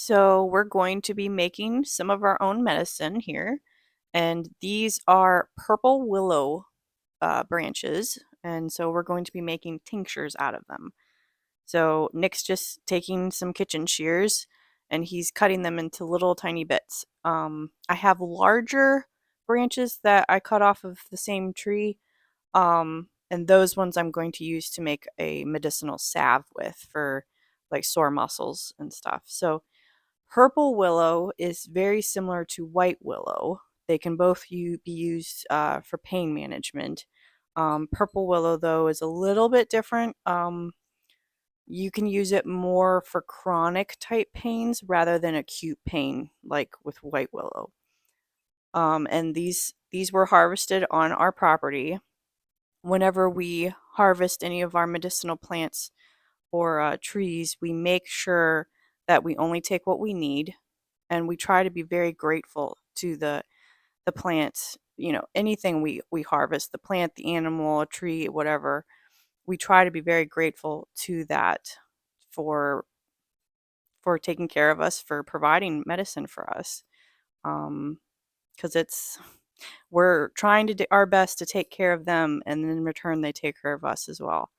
So we're going to be making some of our own medicine here. And these are purple willow branches. And so we're going to be making tinctures out of them. So Nick's just taking some kitchen shears and he's cutting them into little tiny bits. I have larger branches that I cut off of the same tree. And those ones I'm going to use to make a medicinal salve with for like sore muscles and stuff. So purple willow is very similar to white willow. They can both be used for pain management. Purple willow, though, is a little bit different. You can use it more for chronic type pains rather than acute pain, like with white willow. And these were harvested on our property. Whenever we harvest any of our medicinal plants or trees, we make sure that we only take what we need, and we try to be very grateful to the plants. You know, anything we harvest, the plant, the animal, a tree, whatever, we try to be very grateful to that for taking care of us, for providing medicine for us. Because it's we're trying to do our best to take care of them, and in return they take care of us as well.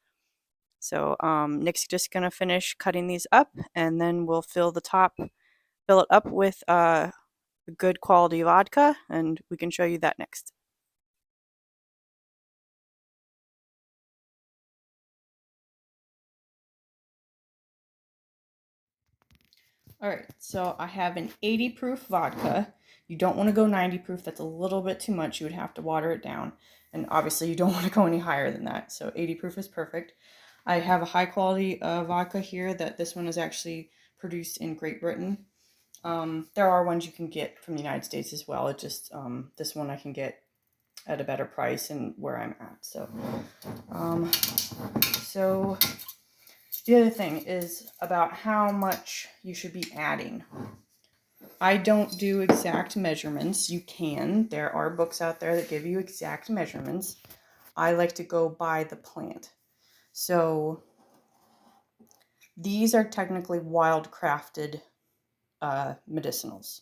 So Nick's just gonna finish cutting these up, and then we'll fill it up with good quality vodka, and we can show you that next. All right, so I have an 80 proof vodka. You don't want to go 90 proof. That's a little bit too much. You would have to water it down. And obviously you don't want to go any higher than that. So 80 proof is perfect. I have a high quality vodka here that this one is actually produced in Great Britain. There are ones you can get from the United States as well. It just, this one I can get at a better price and where I'm at. So the other thing is about how much you should be adding. I don't do exact measurements. You can. There are books out there that give you exact measurements. I like to go by the plant. So these are technically wildcrafted medicinals.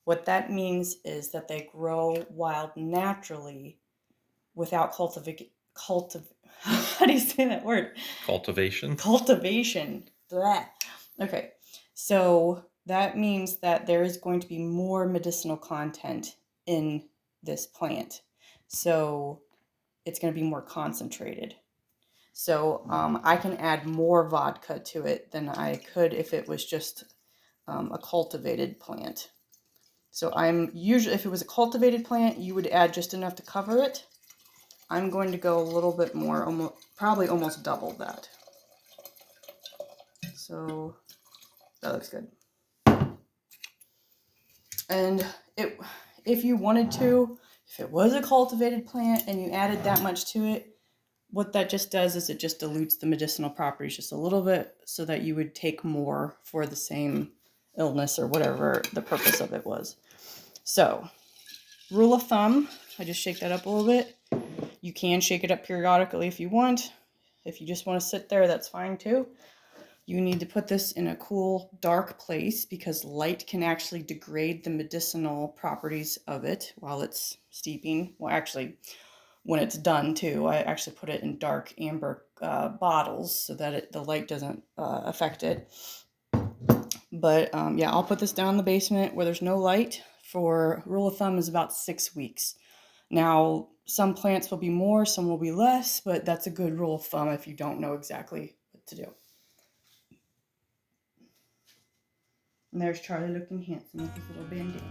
What that means is that they grow wild naturally without how do you say that word? Cultivation. Cultivation. Blah. Okay. So that means that there is going to be more medicinal content in this plant. So it's going to be more concentrated. So I can add more vodka to it than I could if it was just a cultivated plant. So if it was a cultivated plant, you would add just enough to cover it. I'm going to go a little bit more, probably almost double that. So that looks good. And if you wanted to, if it was a cultivated plant and you added that much to it, what that just does is it just dilutes the medicinal properties just a little bit so that you would take more for the same illness or whatever the purpose of it was. So, rule of thumb, I just shake that up a little bit. You can shake it up periodically if you want. If you just want to sit there, that's fine too. You need to put this in a cool, dark place because light can actually degrade the medicinal properties of it while it's steeping. Well, actually, when it's done too, I actually put it in dark amber bottles so that the light doesn't affect it. But yeah, I'll put this down in the basement where there's no light for, rule of thumb is about 6 weeks. Now, some plants will be more, some will be less, but that's a good rule of thumb if you don't know exactly what to do. And there's Charlie looking handsome with his little bandana.